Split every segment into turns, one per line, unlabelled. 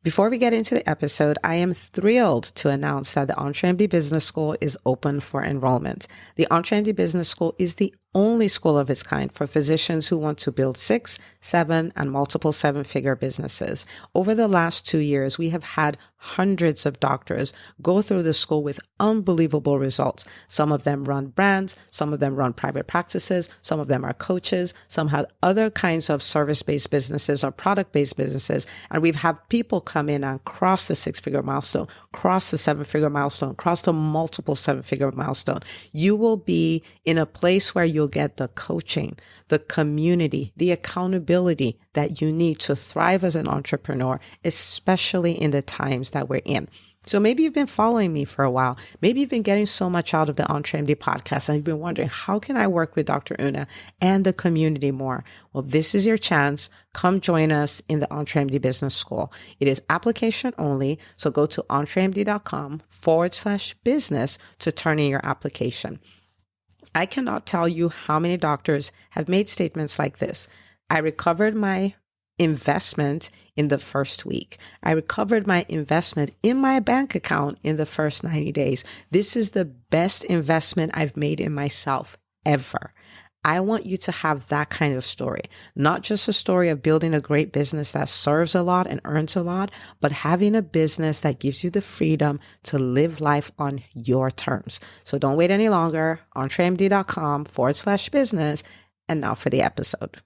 Before we get into the episode, I am thrilled to announce that the EntreMD Business School is open for enrollment. The EntreMD Business School is the only school of its kind for physicians who want to build 6, 7, and multiple 7-figure businesses. Over the last 2 years, we have had hundreds of doctors go through the school with unbelievable results. Some of them run brands, some of them run private practices, some of them are coaches, some have other kinds of service-based businesses or product-based businesses. And we've had people come in and cross the 6-figure milestone, cross the 7-figure milestone, cross the multiple 7-figure milestone. You will be in a place where you'll get the coaching, the community, the accountability that you need to thrive as an entrepreneur, especially in the times that we're in. So maybe you've been following me for a while. Maybe you've been getting so much out of the EntreMD podcast and you've been wondering, how can I work with Dr. Una and the community more? Well, this is your chance. Come join us in the EntreMD Business School. It is application only. So go to entremd.com/business to turn in your application. I cannot tell you how many doctors have made statements like this. I recovered my investment in the first week. I recovered my investment in my bank account in the first 90 days. This is the best investment I've made in myself ever. I want you to have that kind of story, not just a story of building a great business that serves a lot and earns a lot, but having a business that gives you the freedom to live life on your terms. So don't wait any longer. entremd.com/business. And now for the episode.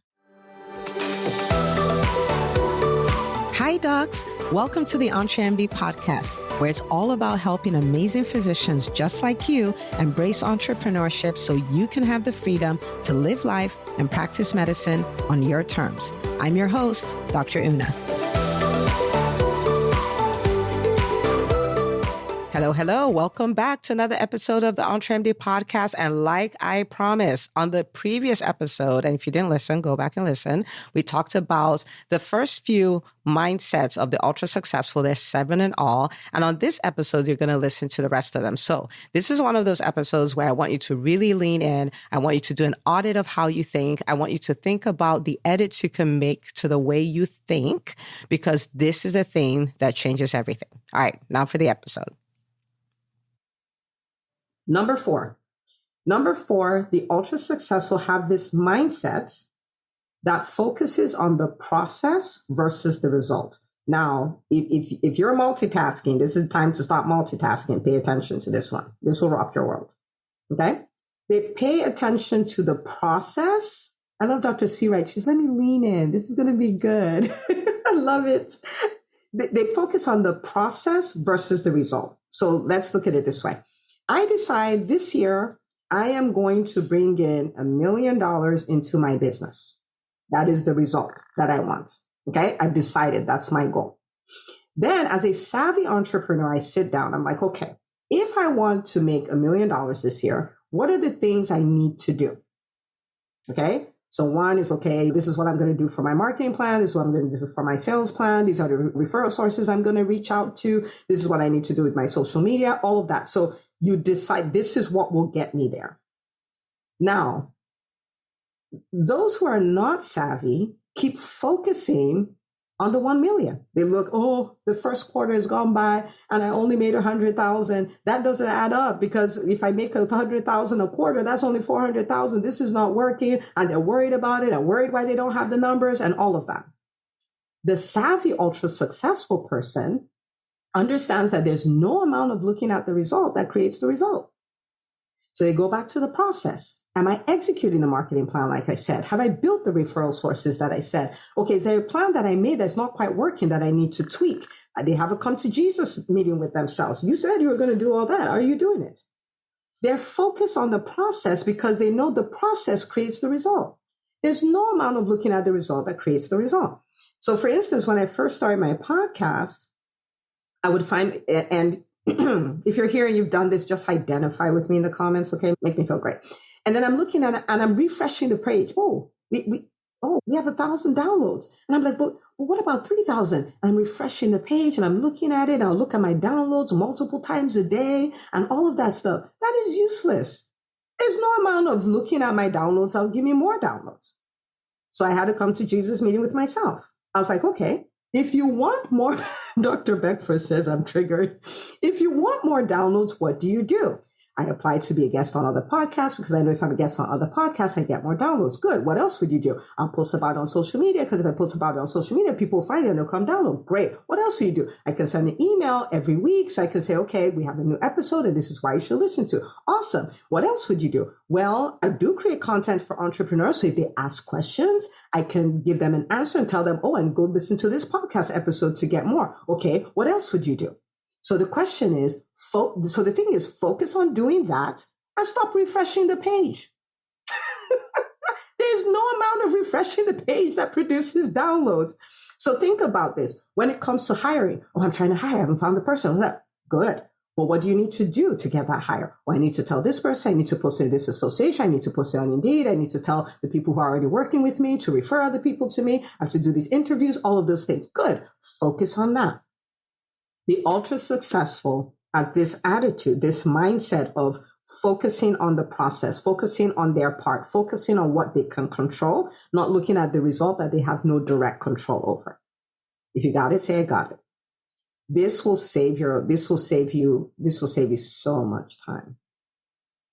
Hi, docs. Welcome to the EntreMD podcast, where it's all about helping amazing physicians just like you embrace entrepreneurship so you can have the freedom to live life and practice medicine on your terms. I'm your host, Dr. Una. Hello. Welcome back to another episode of the EntreMD podcast. And like I promised on the previous episode, and if you didn't listen, go back and listen, we talked about the first few mindsets of the ultra successful. There's 7 in all. And on this episode, you're going to listen to the rest of them. So this is one of those episodes where I want you to really lean in. I want you to do an audit of how you think. I want you to think about the edits you can make to the way you think, because this is a thing that changes everything. All right, now for the episode. Number 4, the ultra successful have this mindset that focuses on the process versus the result. Now, if you're multitasking, this is time to stop multitasking. Pay attention to this one. This will rock your world. Okay? They pay attention to the process. I love Dr. C. Wright. She's, let me lean in. This is going to be good. I love it. They focus on the process versus the result. So let's look at it this way. I decide this year I am going to bring in $1 million into my business. That is the result that I want. Okay. I've decided that's my goal. Then as a savvy entrepreneur, I sit down. I'm like, okay, if I want to make $1 million this year, what are the things I need to do? Okay. So one is, okay, this is what I'm going to do for my marketing plan. This is what I'm going to do for my sales plan. These are the referral sources I'm going to reach out to. This is what I need to do with my social media, all of that. So you decide this is what will get me there. Now, those who are not savvy keep focusing on the 1 million. They look, oh, the first quarter has gone by and I only made 100,000. That doesn't add up, because if I make 100,000 a quarter, that's only 400,000. This is not working. And they're worried about it and worried why they don't have the numbers and all of that. The savvy, ultra successful person understands that there's no amount of looking at the result that creates the result. So they go back to the process. Am I executing the marketing plan like I said? Have I built the referral sources that I said? Okay, is there a plan that I made that's not quite working that I need to tweak? They have a come to Jesus meeting with themselves. You said you were going to do all that. Are you doing it? They're focused on the process because they know the process creates the result. There's no amount of looking at the result that creates the result. So for instance, when I first started my podcast, I would find, and if you're here and you've done this, just identify with me in the comments, okay? Make me feel great. And then I'm looking at it and I'm refreshing the page. Oh, we have 1,000 downloads. And I'm like, but what about 3,000? And I'm refreshing the page and I'm looking at it and I'll look at my downloads multiple times a day and all of that stuff. That is useless. There's no amount of looking at my downloads that'll give me more downloads. So I had to come to Jesus meeting with myself. I was like, okay, If you want more, Dr. Beckford says, I'm triggered. If you want more downloads, what do? I apply to be a guest on other podcasts because I know if I'm a guest on other podcasts, I get more downloads. Good. What else would you do? I'll post about it on social media because if I post about it on social media, people will find it and they'll come download. Great. What else will you do? I can send an email every week. So I can say, okay, we have a new episode and this is why you should listen to. Awesome. What else would you do? Well, I do create content for entrepreneurs. So if they ask questions, I can give them an answer and tell them, oh, and go listen to this podcast episode to get more. Okay. What else would you do? So the question is, so the thing is, focus on doing that and stop refreshing the page. There's no amount of refreshing the page that produces downloads. So think about this. When it comes to hiring, oh, I'm trying to hire. I haven't found the person. Good. Well, what do you need to do to get that hire? Well, I need to tell this person. I need to post it in this association. I need to post it on Indeed. I need to tell the people who are already working with me to refer other people to me. I have to do these interviews, all of those things. Good. Focus on that. The ultra successful have this attitude, this mindset of focusing on the process, focusing on their part, focusing on what they can control, not looking at the result that they have no direct control over. If you got it, say I got it. This will save you so much time.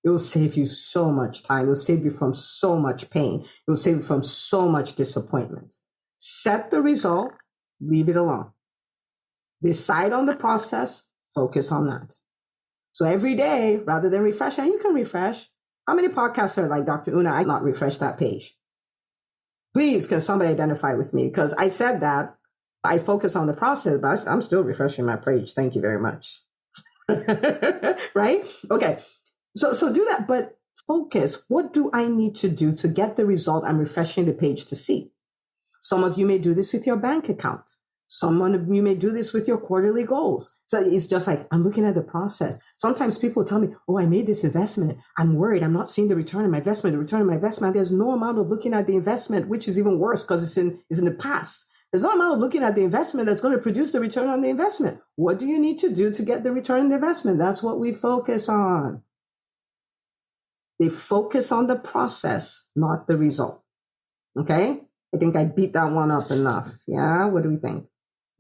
It will save you so much time. It will save you from so much pain. It will save you from so much disappointment. Set the result, leave it alone. Decide on the process, focus on that. So every day, rather than refresh, and you can refresh. How many podcasts are like, Dr. Una, I not refresh that page? Please, can somebody identify with me? Because I said that I focus on the process, but I'm still refreshing my page. Thank you very much. Right? Okay. So do that, but focus. What do I need to do to get the result I'm refreshing the page to see? Some of you may do this with your bank account. Some of you may do this with your quarterly goals. So it's just like, I'm looking at the process. Sometimes people tell me, oh, I made this investment. I'm worried. I'm not seeing the return on my investment. There's no amount of looking at the investment, which is even worse because it's in the past. There's no amount of looking at the investment that's going to produce the return on the investment. What do you need to do to get the return on the investment? That's what we focus on. They focus on the process, not the result. Okay? I think I beat that one up enough. Yeah? What do we think?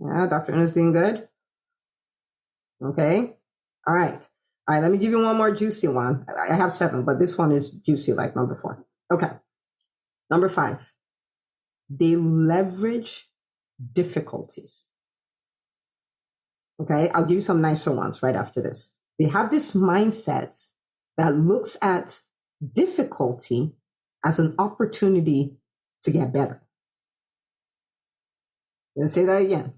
Yeah, Dr. Una's doing good. Okay. All right. Let me give you one more juicy one. I have 7, but this one is juicy like number 4. Okay. Number 5. They leverage difficulties. Okay. I'll give you some nicer ones right after this. They have this mindset that looks at difficulty as an opportunity to get better. I'm going to say that again.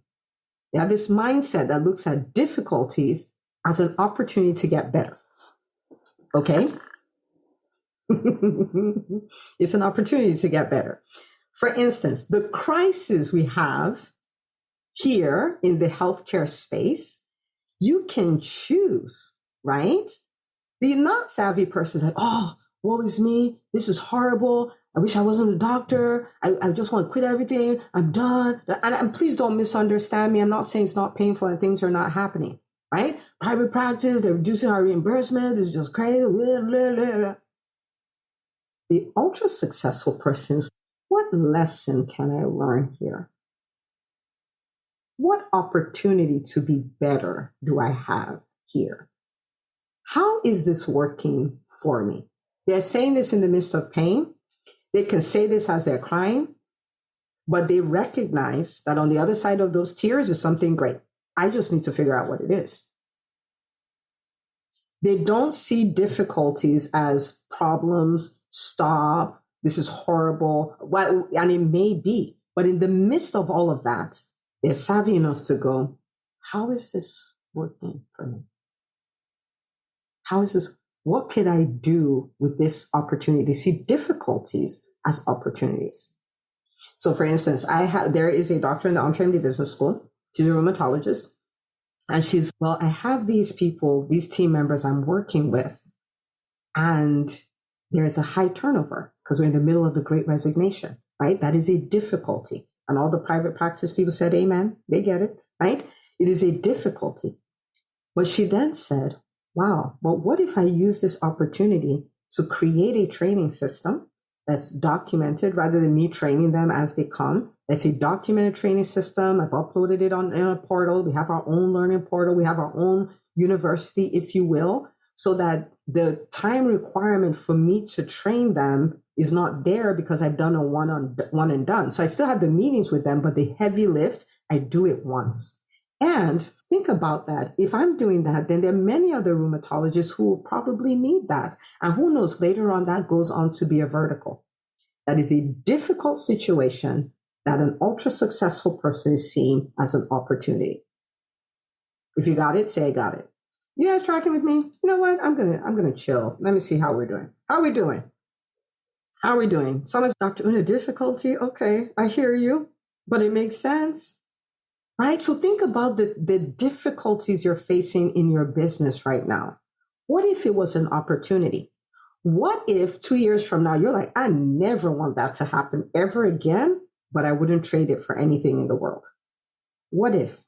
They have this mindset that looks at difficulties as an opportunity to get better. Okay? It's an opportunity to get better. For instance, the crisis we have here in the healthcare space, you can choose, right? The not savvy person is like, oh, woe is me. This is horrible. I wish I wasn't a doctor. I just want to quit everything. I'm done. And please don't misunderstand me. I'm not saying it's not painful and things are not happening, right? Private practice, they're reducing our reimbursement. This is just crazy. Blah, blah, blah, blah. The ultra successful person is, what lesson can I learn here? What opportunity to be better do I have here? How is this working for me? They're saying this in the midst of pain. They can say this as they're crying, but they recognize that on the other side of those tears is something great. I just need to figure out what it is. They don't see difficulties as problems, stop, this is horrible, and it may be. But in the midst of all of that, they're savvy enough to go, how is this working for me? How is this? What can I do with this opportunity? They see difficulties as opportunities. So for instance, there is a doctor in the entrepreneurial business school. She's a rheumatologist. And I have these people, these team members I'm working with, and there's a high turnover because we're in the middle of the great resignation, right? That is a difficulty. And all the private practice people said, amen, they get it, right? It is a difficulty. But she then said, wow, well, what if I use this opportunity to create a training system that's documented rather than me training them as they come, let's say, documented training system. I've uploaded it on in a portal. We have our own learning portal. We have our own university, if you will, so that the time requirement for me to train them is not there because I've done a one and done. So I still have the meetings with them, but the heavy lift, I do it once. And think about that. If I'm doing that, then there are many other rheumatologists who will probably need that. And who knows, later on, that goes on to be a vertical. That is a difficult situation that an ultra successful person is seeing as an opportunity. If you got it, say I got it. You guys tracking with me? You know what? I'm gonna chill. Let me see how we're doing. How are we doing? How are we doing? Someone's Dr. Una, difficulty. Okay, I hear you, but it makes sense. Right? So think about the difficulties you're facing in your business right now. What if it was an opportunity? What if 2 years from now, you're like, I never want that to happen ever again, but I wouldn't trade it for anything in the world? What if?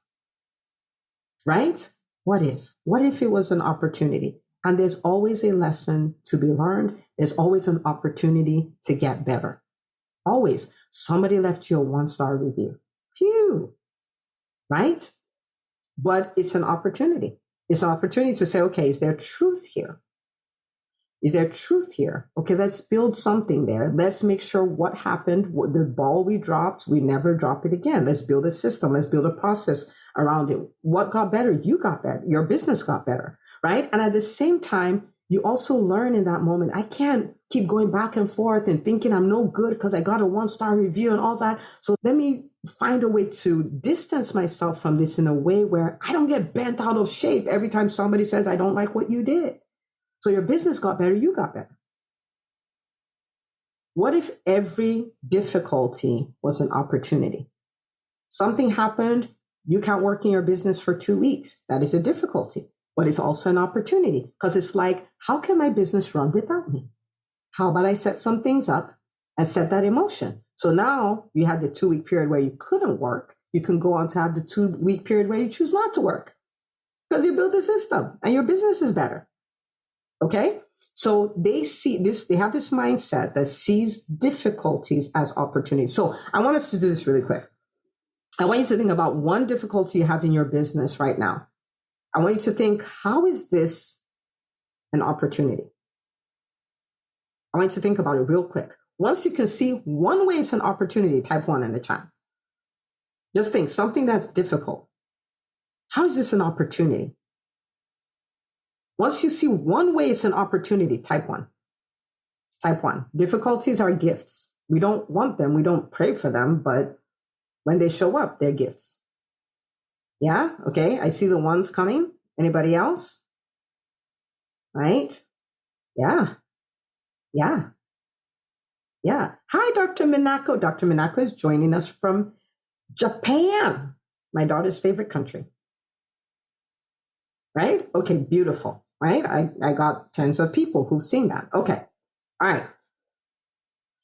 Right? What if? What if it was an opportunity? And there's always a lesson to be learned. There's always an opportunity to get better. Always. Somebody left you a 1-star review. Phew. Right? But it's an opportunity. It's an opportunity to say, okay, is there truth here? Is there truth here? Okay, let's build something there. Let's make sure what happened, the ball we dropped, we never drop it again. Let's build a system. Let's build a process around it. What got better? You got better. Your business got better, right? And at the same time, you also learn in that moment. I can't keep going back and forth and thinking I'm no good because I got a 1-star review and all that. So let me find a way to distance myself from this in a way where I don't get bent out of shape every time somebody says, I don't like what you did. So your business got better, you got better. What if every difficulty was an opportunity? Something happened, you can't work in your business for 2 weeks. That is a difficulty, but it's also an opportunity because it's like, how can my business run without me? How about I set some things up and set that in motion? So now you had the 2-week period where you couldn't work. You can go on to have the 2-week period where you choose not to work because you built a system and your business is better. Okay. So they see this, they have this mindset that sees difficulties as opportunities. So I want us to do this really quick. I want you to think about one difficulty you have in your business right now. I want you to think, how is this an opportunity? I want you to think about it real quick. Once you can see one way it's an opportunity, type 1 in the chat. Just think something that's difficult. How is this an opportunity? Once you see one way it's an opportunity, type 1. Type 1. Difficulties are gifts. We don't want them. We don't pray for them, but when they show up, they're gifts. Yeah? Okay. I see the ones coming. Anybody else? Right? Yeah. Yeah. Yeah. Hi, Dr. Minako. Dr. Minako is joining us from Japan, my daughter's favorite country. Right? Okay, beautiful. Right? I got tens of people who've seen that. Okay. All right.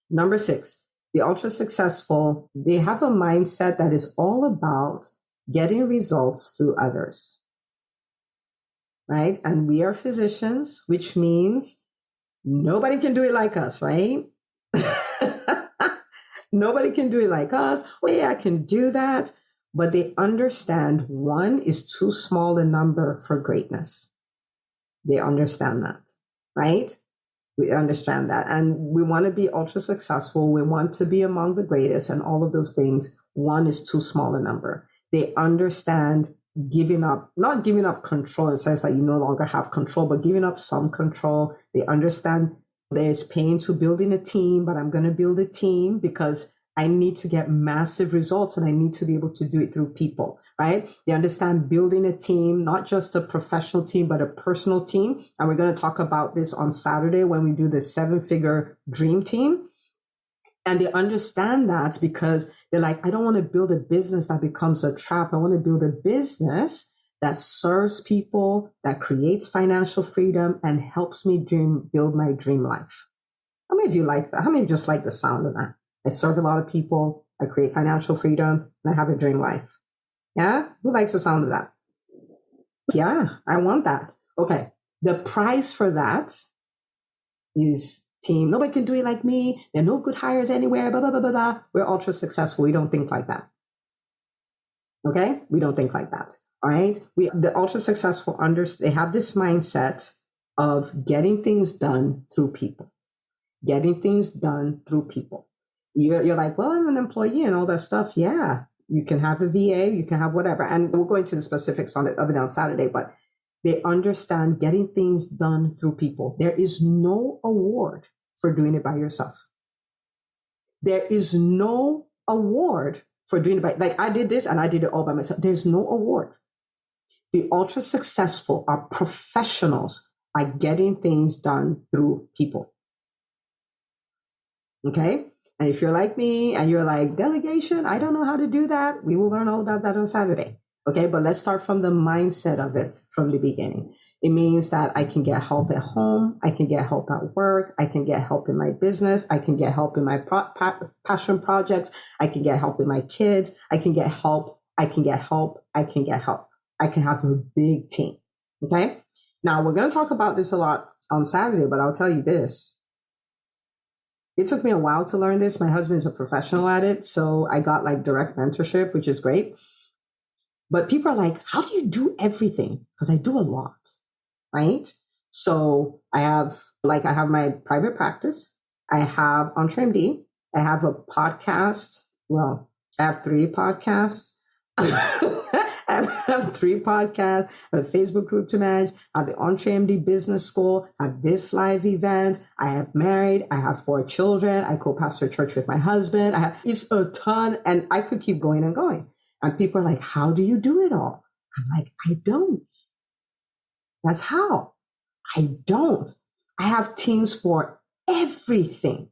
Number 6, the ultra successful, they have a mindset that is all about getting results through others. Right? And we are physicians, which means nobody can do it like us, right? Nobody can do it like us. Well, yeah, I can do that. But they understand 1 is too small a number for greatness. They understand that, right? We understand that. And we want to be ultra successful. We want to be among the greatest and all of those things. 1 is too small a number. They understand giving up, not giving up control in the sense that you no longer have control, but giving up some control. They understand there's pain to building a team, but I'm going to build a team because I need to get massive results and I need to be able to do it through people, right? They understand building a team, not just a professional team, but a personal team. And we're going to talk about this on Saturday when we do the 7-figure dream team. And they understand that because they're like, I don't want to build a business that becomes a trap. I want to build a business that serves people, that creates financial freedom and helps me build my dream life. How many of you like that? How many just like the sound of that? I serve a lot of people. I create financial freedom and I have a dream life. Yeah. Who likes the sound of that? Yeah. I want that. Okay. The price for that is team. Nobody can do it like me. There are no good hires anywhere, blah, blah, blah, blah, blah. We're ultra successful. We don't think like that. Okay? We don't think like that. All right? The ultra successful, they have this mindset of getting things done through people. Getting things done through people. You're like, well, I'm an employee and all that stuff. Yeah. You can have a VA, you can have whatever. And we'll go into the specifics of it on Saturday, but they understand getting things done through people. There is no award for doing it by yourself. There is no award for doing it by, like I did this and I did it all by myself. There's no award. The ultra successful are professionals at getting things done through people. Okay? And if you're like me and you're like, delegation, I don't know how to do that, we will learn all about that on Saturday. Okay, but let's start from the mindset of it from the beginning. It means that I can get help at home, I can get help at work, I can get help in my business, I can get help in my passion projects, I can get help with my kids, I can get help, I can get help, I can get help. I can have a big team. Okay, now we're going to talk about this a lot on Saturday, but I'll tell you this. It took me a while to learn this. My husband is a professional at it, so I got like direct mentorship, which is great. But people are like, how do you do everything? Because I do a lot, right? So I have my private practice. I have EntreMD. I have a podcast. Well, I have 3 podcasts. I have 3 podcasts, I have a Facebook group to manage, I have the EntreMD Business School, I have this live event, I am married, I have 4 children, I co-pastor church with my husband, it's a ton, and I could keep going and going. And people are like, how do you do it all? I'm like, I don't. That's how. I don't. I have teams for everything,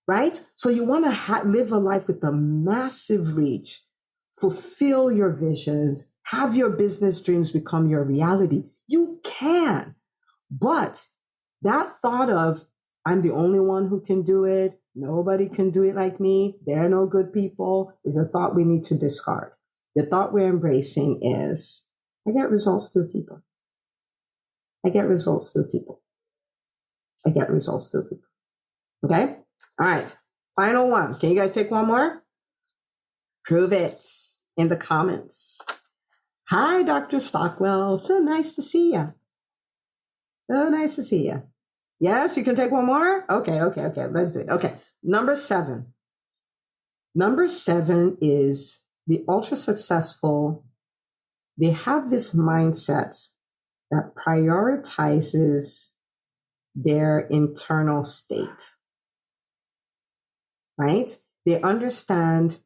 right? So you want to live a life with a massive reach, fulfill your visions, have your business dreams become your reality. You can. But that thought of, I'm the only one who can do it, nobody can do it like me, there are no good people, is a thought we need to discard. The thought we're embracing is, I get results through people. I get results through people. I get results through people. Okay? All right. Final one. Can you guys take one more? Prove it in the comments. Hi, Dr. Stockwell. So nice to see you. So nice to see you. Yes, you can take one more? Okay. Let's do it. Okay. Number 7. Number 7 is the ultra successful. They have this mindset that prioritizes their internal state, right? They understand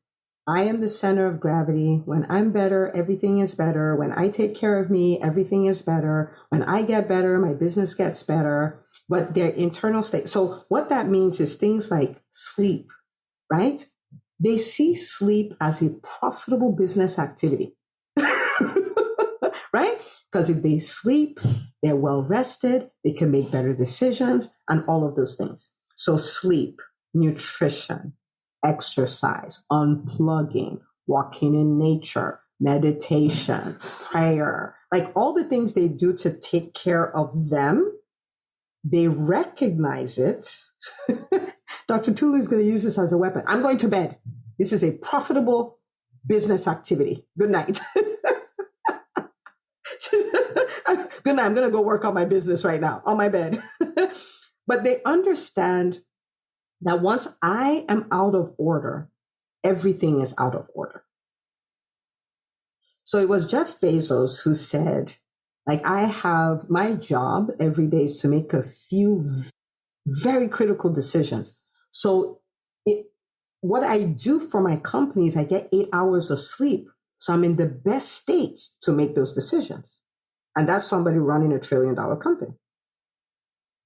I am the center of gravity. When I'm better, everything is better. When I take care of me, everything is better. When I get better, my business gets better. But their internal state. So what that means is things like sleep, right? They see sleep as a profitable business activity, right? Because if they sleep, they're well rested, they can make better decisions and all of those things. So sleep, nutrition, exercise, unplugging, walking in nature, meditation, prayer, like all the things they do to take care of them, they recognize it. Dr. Tulu is going to use this as a weapon. I'm going to bed. This is a profitable business activity. Good night. Good night. I'm going to go work on my business right now on my bed. But they understand that once I am out of order, everything is out of order. So it was Jeff Bezos who said, like, I have my job every day is to make a few very critical decisions. So what I do for my company is I get 8 hours of sleep. So I'm in the best state to make those decisions. And that's somebody running $1 trillion company.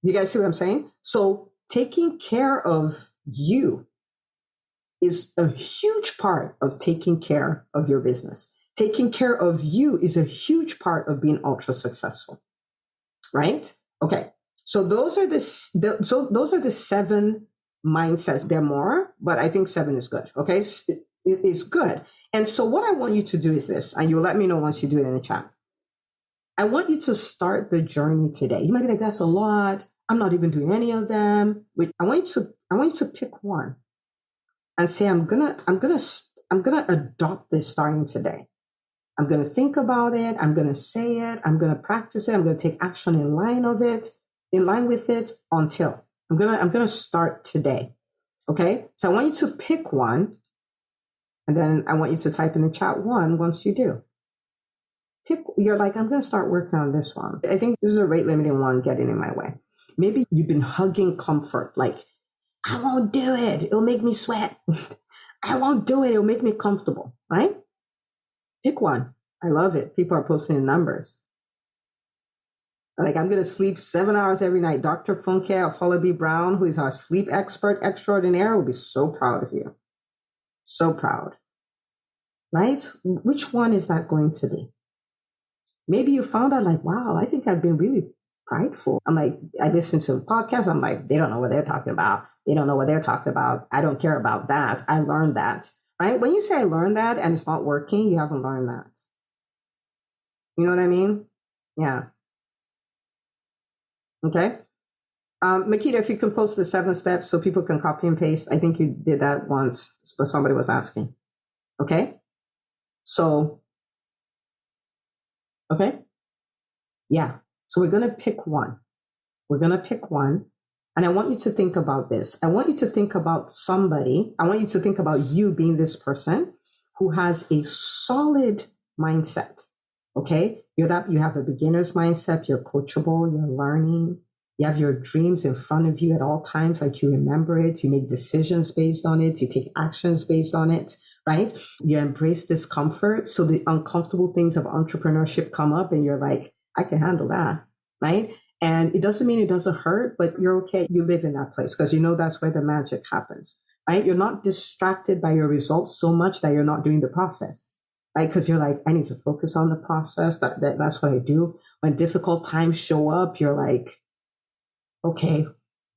You guys see what I'm saying? So taking care of you is a huge part of taking care of your business. Taking care of you is a huge part of being ultra successful, right? Okay. So those are the 7 mindsets. There are more, but I think 7 is good. Okay. It's good. And so what I want you to do is this, and you'll let me know once you do it in the chat. I want you to start the journey today. You might be like, that's a lot. I'm not even doing any of them. I want you to pick one and say, I'm gonna adopt this starting today. I'm gonna think about it. I'm gonna say it. I'm gonna practice it. I'm gonna take action in line with it until I'm gonna start today. Okay. So I want you to pick one, and then I want you to type in the chat one once you do. You're like, I'm gonna start working on this one. I think this is a rate limiting one getting in my way. Maybe you've been hugging comfort, like, I won't do it. It'll make me sweat. I won't do it. It'll make me comfortable, right? Pick one. I love it. People are posting in numbers. Like, I'm going to sleep 7 hours every night. Dr. Funke Afolabi Brown, who is our sleep expert extraordinaire, will be so proud of you. So proud. Right? Which one is that going to be? Maybe you found out like, wow, I think I've been really prideful. I'm like, I listen to a podcast. I'm like, they don't know what they're talking about. They don't know what they're talking about. I don't care about that. I learned that. Right? When you say I learned that and it's not working, you haven't learned that. You know what I mean? Yeah. Okay. Makita, if you can post the 7 steps so people can copy and paste. I think you did that once, but somebody was asking. Okay. So, okay. Yeah. So we're going to pick one. We're going to pick one. And I want you to think about this. I want you to think about somebody. I want you to think about you being this person who has a solid mindset. Okay. You have a beginner's mindset. You're coachable. You're learning. You have your dreams in front of you at all times. Like, you remember it. You make decisions based on it. You take actions based on it. Right. You embrace discomfort. So the uncomfortable things of entrepreneurship come up and you're like, I can handle that. Right. And it doesn't mean it doesn't hurt, but you're okay. You live in that place because you know that's where the magic happens, right? You're not distracted by your results so much that you're not doing the process, right? Because you're like, I need to focus on the process. That's what I do. When difficult times show up, you're like, okay,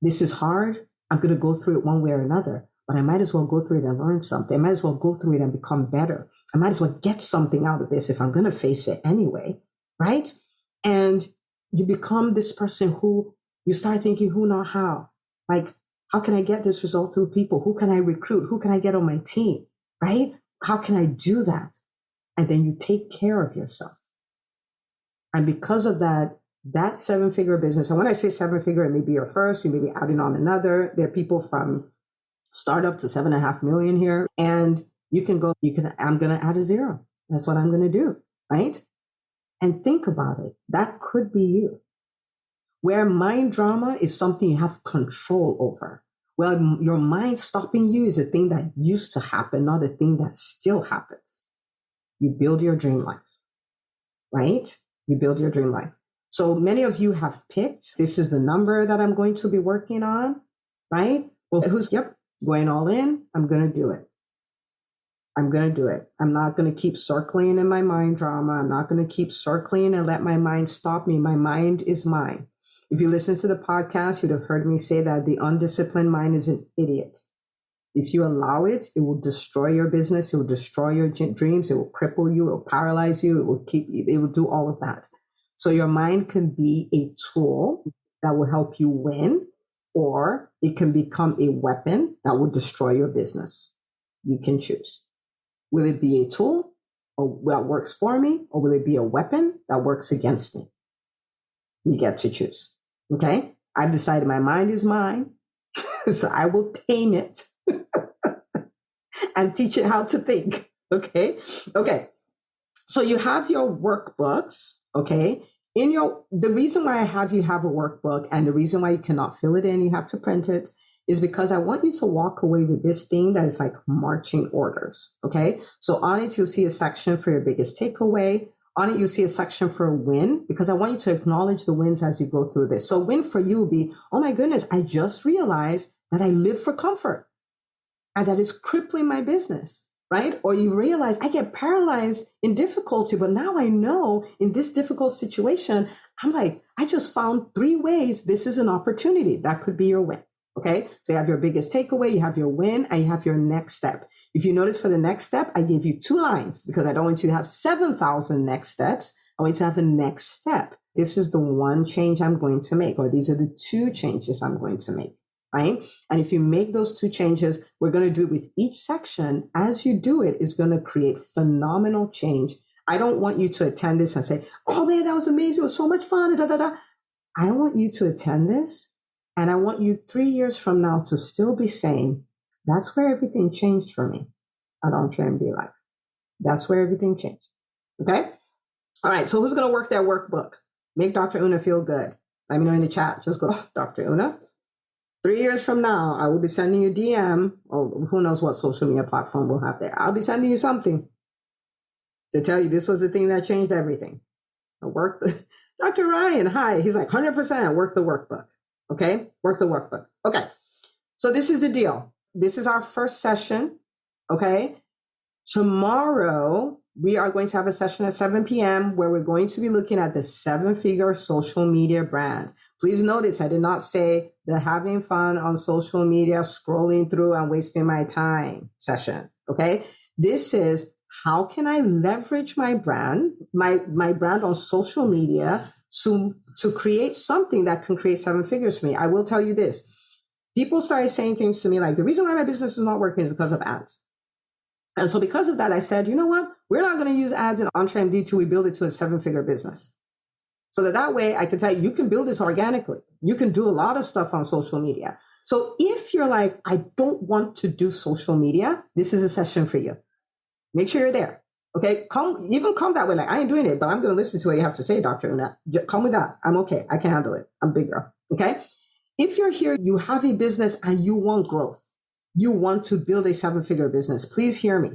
this is hard. I'm going to go through it one way or another, but I might as well go through it and learn something. I might as well go through it and become better. I might as well get something out of this if I'm going to face it anyway, right? And you become this person who you start thinking, who, not how. Like, how can I get this result through people? Who can I recruit? Who can I get on my team? Right? How can I do that? And then you take care of yourself. And because of that 7-figure business, and when I say 7-figure, it may be your first, you may be adding on another. There are people from startup to 7.5 million here. And I'm going to add a 0. That's what I'm going to do. Right? And think about it. That could be you. Where mind drama is something you have control over. Well, your mind stopping you is a thing that used to happen, not a thing that still happens. You build your dream life, right? You build your dream life. So many of you have picked, this is the number that I'm going to be working on, right? Well, going all in. I'm going to do it. I'm going to do it. I'm not going to keep circling in my mind drama. I'm not going to keep circling and let my mind stop me. My mind is mine. If you listen to the podcast, you'd have heard me say that the undisciplined mind is an idiot. If you allow it, it will destroy your business. It will destroy your dreams. It will cripple you. It will paralyze you. It will do all of that. So your mind can be a tool that will help you win, or it can become a weapon that will destroy your business. You can choose. Will it be a tool that works for me, or will it be a weapon that works against me? You get to choose. Okay? I've decided my mind is mine, so I will tame it and teach it how to think. Okay? Okay. So you have your workbooks. Okay? The reason why I have you have a workbook, and the reason why you cannot fill it in, you have to print it, is because I want you to walk away with this thing that is like marching orders. Okay. So on it, you'll see a section for your biggest takeaway. On it, you'll see a section for a win, because I want you to acknowledge the wins as you go through this. So a win for you will be, oh my goodness, I just realized that I live for comfort and that is crippling my business, right? Or you realize I get paralyzed in difficulty, but now I know in this difficult situation, I'm like, I just found 3 ways this is an opportunity. That could be your win. Okay. So you have your biggest takeaway, you have your win, and you have your next step. If you notice, for the next step, I gave you 2 lines because I don't want you to have 7,000 next steps. I want you to have the next step. this is the one change I'm going to make, or these are the two changes I'm going to make, right? And if you make those two changes, we're going to do it with each section. As you do it, it's going to create phenomenal change. I don't want you to attend this and say, oh man, that was amazing. It was so much fun. Da, da, da. I want you to attend this. And I want you 3 years from now to still be saying, that's where everything changed for me at EntreMD Life. That's where everything changed. Okay? All right. So who's going to work that workbook? Make Dr. Una feel good. Let me know in the chat. Just go, oh, Dr. Una, 3 years from now, I will be sending you DM, or who knows what social media platform we'll have there. I'll be sending you something to tell you this was the thing that changed everything. Dr. Ryan, hi. He's like 100% work the workbook. Okay. Work the workbook. Okay. So this is the deal. This is our first session. Okay. Tomorrow, we are going to have a session at 7 p.m. where we're going to be looking at the 7-figure social media brand. Please notice I did not say the having fun on social media, scrolling through and wasting my time session. Okay. This is how can I leverage my brand, my brand on social media to create something that can create 7 figures for me. I will tell you this. People started saying things to me like, the reason why my business is not working is because of ads. And so because of that, I said, you know what? We're not going to use ads in EntreMD till we build it to a 7-figure business. So that way I can tell you, you can build this organically. You can do a lot of stuff on social media. So if you're like, I don't want to do social media, this is a session for you. Make sure you're there. Okay. Come that way. Like, I ain't doing it, but I'm going to listen to what you have to say, Dr. Una. Come with that. I'm okay. I can handle it. I'm a big girl. Okay. If you're here, you have a business and you want growth. You want to build a 7-figure business. Please hear me.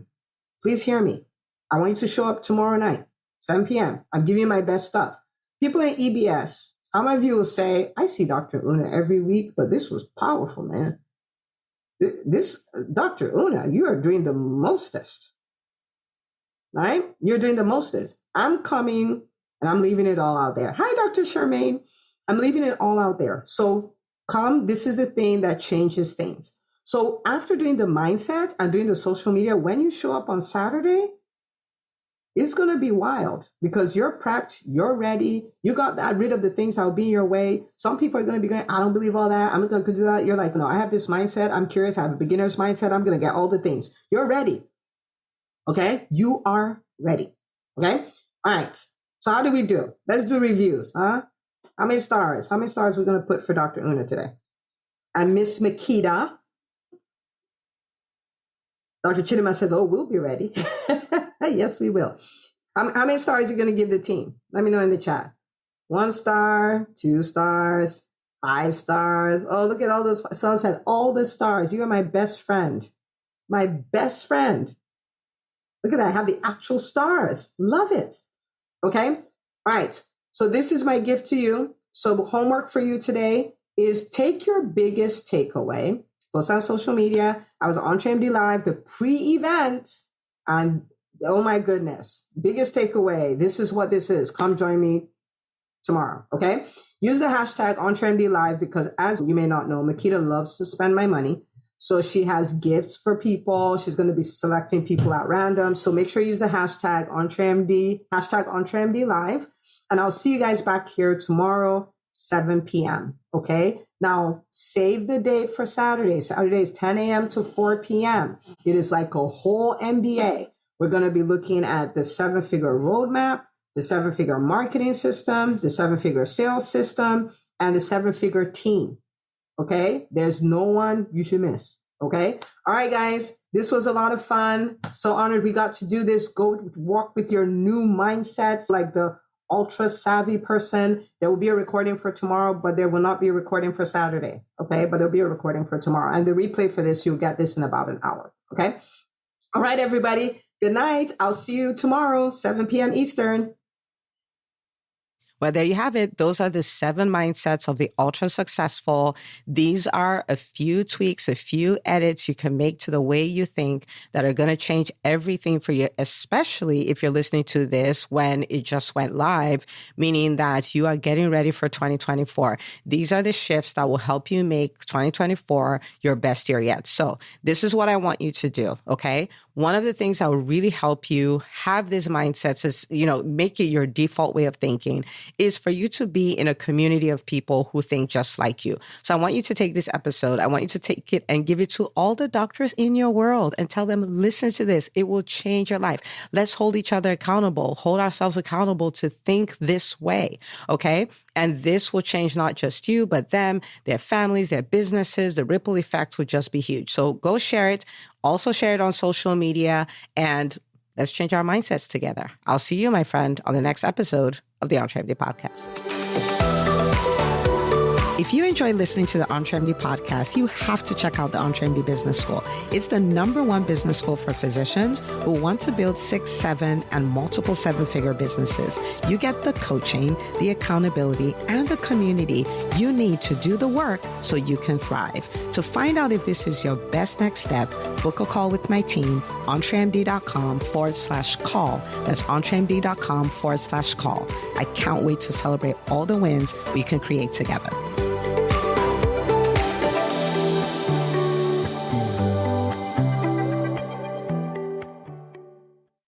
Please hear me. I want you to show up tomorrow night, 7 p.m. I'm giving you my best stuff. People in EBS, how many of you will say, I see Dr. Una every week, but this was powerful, man. This, Dr. Una, you are doing the mostest. Right? You're doing the mostest. I'm coming and I'm leaving it all out there. Hi, Dr. Charmaine. I'm leaving it all out there. So come, this is the thing that changes things. So after doing the mindset and doing the social media, when you show up on Saturday, it's going to be wild because you're prepped, you're ready, you got that rid of the things that will be in your way. Some people are going to be going, I don't believe all that. I'm not going to do that. You're like, no, I have this mindset. I'm curious. I have a beginner's mindset. I'm going to get all the things. You're ready. Okay. You are ready. Okay. All right. So how do we do? Let's do reviews. Huh? How many stars? How many stars are we going to put for Dr. Una today? And Miss Makita. Dr. Chidima says, oh, we'll be ready. Yes, we will. How many stars are you going to give the team? Let me know in the chat. 1 star, 2 stars, 5 stars. Oh, look at all those. Someone said, all the stars. You are my best friend. My best friend. Look at that. I have the actual stars. Love it. Okay. All right. So this is my gift to you. So homework for you today is take your biggest takeaway. Post on social media. I was on EntreMD Live, the pre-event, and oh my goodness, biggest takeaway. This is what this is. Come join me tomorrow. Okay. Use the hashtag EntreMD Live because, as you may not know, Makita loves to spend my money. So she has gifts for people. She's going to be selecting people at random. So make sure you use the hashtag EntreMD Live. And I'll see you guys back here tomorrow, 7 p.m. Okay. Now save the date for Saturday. Saturday is 10 a.m. to 4 p.m. It is like a whole MBA. We're going to be looking at the 7-figure roadmap, the 7-figure marketing system, the 7-figure sales system, and the 7-figure team. Okay. There's no one you should miss. Okay. All right, guys. This was a lot of fun. So honored we got to do this. Go walk with your new mindset, like the ultra savvy person. There will be a recording for tomorrow, but there will not be a recording for Saturday. Okay. But there'll be a recording for tomorrow. And the replay for this, you'll get this in about an hour. Okay. All right, everybody. Good night. I'll see you tomorrow, 7 p.m. Eastern. Well, there you have it. Those are the 7 mindsets of the ultra successful. These are a few tweaks, a few edits you can make to the way you think that are going to change everything for you, especially if you're listening to this when it just went live, meaning that you are getting ready for 2024. These are the shifts that will help you make 2024 your best year yet. So this is what I want you to do. Okay. one of the things that will really help you have these mindsets is, make it your default way of thinking is for you to be in a community of people who think just like you. So I want you to take this episode. I want you to take it and give it to all the doctors in your world and tell them, listen to this. It will change your life. Let's hold each other accountable, hold ourselves accountable to think this way. Okay. And this will change not just you, but them, their families, their businesses. The ripple effect would just be huge. So go share it. Also share it on social media, and let's change our mindsets together. I'll see you, my friend, on the next episode of the EntreMD podcast. If you enjoy listening to the EntreMD podcast, you have to check out the EntreMD Business School. It's the #1 business school for physicians who want to build 6, 7, and multiple 7-figure businesses. You get the coaching, the accountability, and the community you need to do the work so you can thrive. To find out if this is your best next step, book a call with my team, entremd.com/call. That's entremd.com/call. I can't wait to celebrate all the wins we can create together.